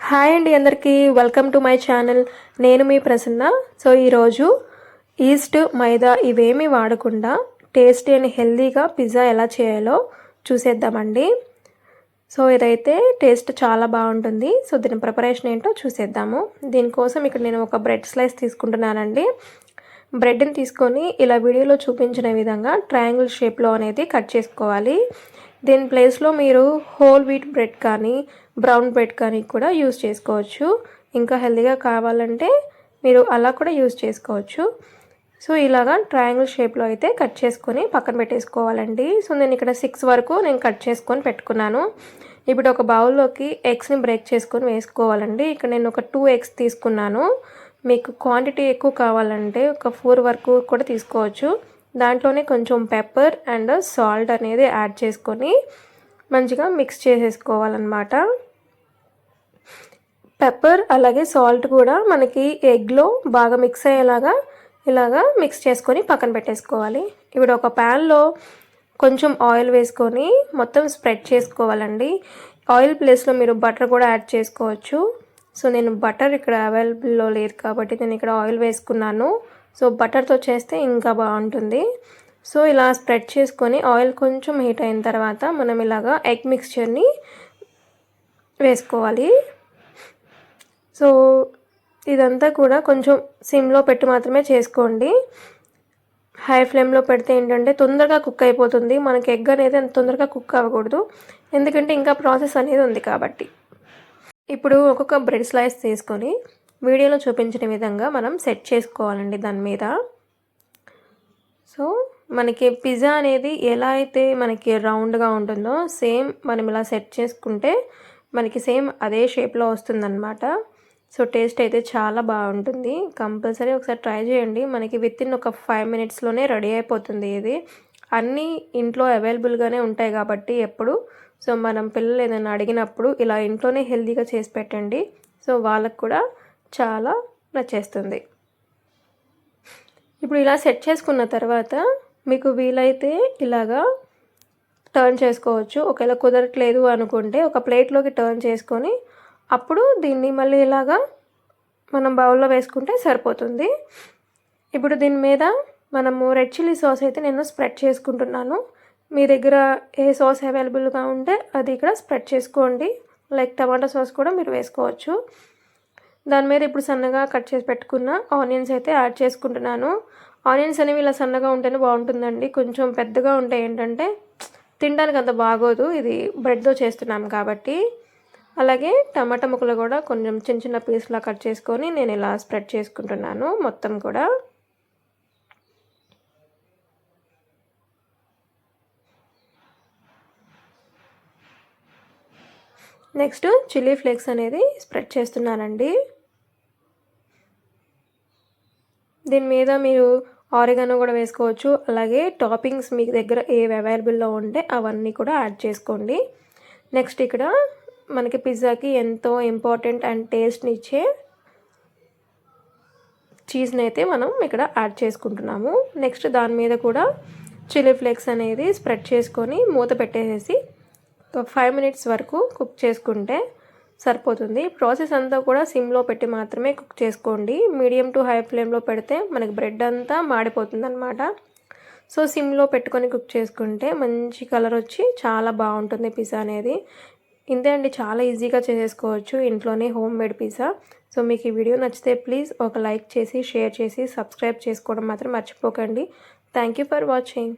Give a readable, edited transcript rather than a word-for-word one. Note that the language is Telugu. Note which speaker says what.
Speaker 1: హాయ్ అండి అందరికీ వెల్కమ్ టు మై ఛానల్. నేను మీ ప్రసన్న. సో ఈరోజు ఈస్ట్ మైదా ఇవేమీ వాడకుండా టేస్టీ అండ్ హెల్తీగా పిజ్జా ఎలా చేయాలో చూసేద్దామండి. సో ఇదైతే టేస్ట్ చాలా బాగుంటుంది. సో దీని ప్రిపరేషన్ ఏంటో చూసేద్దాము. దీనికోసం ఇక్కడ నేను ఒక బ్రెడ్ స్లైస్ తీసుకుంటున్నానండి. బ్రెడ్ని తీసుకొని ఇలా వీడియోలో చూపించిన విధంగా ట్రయాంగిల్ షేప్లో అనేది కట్ చేసుకోవాలి. దీని ప్లేస్లో మీరు హోల్ వీట్ బ్రెడ్ కానీ బ్రౌన్ బ్రెడ్ కానీ కూడా యూస్ చేసుకోవచ్చు. ఇంకా హెల్తీగా కావాలంటే మీరు అలా కూడా యూస్ చేసుకోవచ్చు. సో ఇలాగా ట్రయాంగిల్ షేప్లో అయితే కట్ చేసుకొని పక్కన పెట్టేసుకోవాలండి. సో నేను ఇక్కడ 6 వరకు కట్ చేసుకొని పెట్టుకున్నాను. ఇప్పుడు ఒక బౌల్లోకి ఎగ్స్ని బ్రేక్ చేసుకొని వేసుకోవాలండి. ఇక్కడ నేను ఒక 2 ఎగ్స్ తీసుకున్నాను. మీకు క్వాంటిటీ ఎక్కువ కావాలంటే ఒక 4 వరకు కూడా తీసుకోవచ్చు. దాంట్లోనే కొంచెం పెప్పర్ అండ్ సాల్ట్ అనేది యాడ్ చేసుకొని మంచిగా మిక్స్ చేసేసుకోవాలన్నమాట. పెప్పర్ అలాగే సాల్ట్ కూడా మనకి ఎగ్లో బాగా మిక్స్ అయ్యేలాగా ఇలాగా మిక్స్ చేసుకొని పక్కన పెట్టేసుకోవాలి. ఇప్పుడు ఒక ప్యాన్లో కొంచెం ఆయిల్ వేసుకొని మొత్తం స్ప్రెడ్ చేసుకోవాలండి. ఆయిల్ ప్లేస్లో మీరు బటర్ కూడా యాడ్ చేసుకోవచ్చు. సో నేను బటర్ ఇక్కడ అవైలబుల్లో లేదు కాబట్టి నేను ఇక్కడ ఆయిల్ వేసుకున్నాను. సో బటర్తో చేస్తే ఇంకా బాగుంటుంది. సో ఇలా స్ప్రెడ్ చేసుకొని ఆయిల్ కొంచెం హీట్ అయిన తర్వాత మనం ఇలాగా ఎగ్ మిక్స్చర్ని వేసుకోవాలి. సో ఇదంతా కూడా కొంచెం సిమ్లో పెట్టి మాత్రమే చేసుకోండి. హై ఫ్లేమ్లో పెడితే ఏంటంటే తొందరగా కుక్ అయిపోతుంది. మనకి ఎగ్ అనేది అంత తొందరగా కుక్ అవ్వకూడదు, ఎందుకంటే ఇంకా ప్రాసెస్ అనేది ఉంది కాబట్టి. ఇప్పుడు ఒక్కొక్క బ్రెడ్ స్లైస్ తీసుకొని వీడియోలో చూపించిన విధంగా మనం సెట్ చేసుకోవాలండి దాని మీద. సో మనకి పిజ్జా అనేది ఎలా అయితే మనకి రౌండ్గా ఉంటుందో సేమ్ మనం ఇలా సెట్ చేసుకుంటే మనకి సేమ్ అదే షేప్లో వస్తుందన్నమాట. సో టేస్ట్ అయితే చాలా బాగుంటుంది. కంపల్సరీ ఒకసారి ట్రై చేయండి. మనకి వితిన్ ఒక 5 మినిట్స్లోనే రెడీ అయిపోతుంది. ఇది అన్నీ ఇంట్లో అవైలబుల్గానే ఉంటాయి కాబట్టి ఎప్పుడు సో మనం పిల్లలు ఏదైనా అడిగినప్పుడు ఇలా ఇంట్లోనే హెల్తీగా చేసి పెట్టండి. సో వాళ్ళకు కూడా చాలా నచ్చేస్తుంది. ఇప్పుడు ఇలా సెట్ చేసుకున్న తర్వాత మీకు వీలైతే ఇలాగా టర్న్ చేసుకోవచ్చు. ఒకవేళ కుదరట్లేదు అనుకుంటే ఒక ప్లేట్లోకి టర్న్ చేసుకొని అప్పుడు దీన్ని మళ్ళీ ఇలాగా మనం బౌల్లో వేసుకుంటే సరిపోతుంది. ఇప్పుడు దీని మీద మనము రెడ్ చిల్లీ సాస్ అయితే నేను స్ప్రెడ్ చేసుకుంటున్నాను. మీ దగ్గర ఏ సాస్ అవైలబుల్గా ఉంటే అది ఇక్కడ స్ప్రెడ్ చేసుకోండి. లైక్ టమాటా సాస్ కూడా మీరు వేసుకోవచ్చు. దాని మీద ఇప్పుడు సన్నగా కట్ చేసి పెట్టుకున్న ఆనియన్స్ అయితే యాడ్ చేసుకుంటున్నాను. ఆనియన్స్ అనేవి ఇలా సన్నగా ఉంటేనే బాగుంటుందండి. కొంచెం పెద్దగా ఉంటే ఏంటంటే తినడానికి అంత బాగోదు, ఇది బ్రెడ్తో చేస్తున్నాం కాబట్టి. అలాగే టమాటా ముక్కలు కూడా కొంచెం చిన్న చిన్న పీస్లా కట్ చేసుకొని నేను ఇలా స్ప్రెడ్ చేసుకుంటున్నాను మొత్తం కూడా. నెక్స్ట్ చిల్లీ ఫ్లేక్స్ అనేది స్ప్రెడ్ చేస్తున్నానండి. దీని మీద మీరు ఆరిగానో కూడా వేసుకోవచ్చు. అలాగే టాపింగ్స్ మీ దగ్గర ఏవి అవైలబుల్లో ఉంటే అవన్నీ కూడా యాడ్ చేసుకోండి. నెక్స్ట్ ఇక్కడ మనకి పిజ్జాకి ఎంతో ఇంపార్టెంట్ అండ్ టేస్ట్ని ఇచ్చే చీజ్ని అయితే మనం ఇక్కడ యాడ్ చేసుకుంటున్నాము. నెక్స్ట్ దాని మీద కూడా చిల్లీ ఫ్లేక్స్ అనేది స్ప్రెడ్ చేసుకొని మూత పెట్టేసేసి 5 మినిట్స్ వరకు కుక్ చేసుకుంటే సరిపోతుంది. ప్రాసెస్ అంతా కూడా సిమ్లో పెట్టి మాత్రమే కుక్ చేసుకోండి. మీడియం టు హై ఫ్లేమ్లో పెడితే మనకి బ్రెడ్ అంతా మాడిపోతుంది అనమాట. సో సిమ్లో పెట్టుకొని కుక్ చేసుకుంటే మంచి కలర్ వచ్చి చాలా బాగుంటుంది పిజ్జా అనేది. ఇంతే అండి, చాలా ఈజీగా చేసేసుకోవచ్చు ఇంట్లోనే హోమ్ మేడ్ పిజ్జా. సో మీకు ఈ వీడియో నచ్చితే ప్లీజ్ ఒక లైక్ చేసి షేర్ చేసి సబ్స్క్రైబ్ చేసుకోవడం మాత్రం మర్చిపోకండి. Thank you for watching.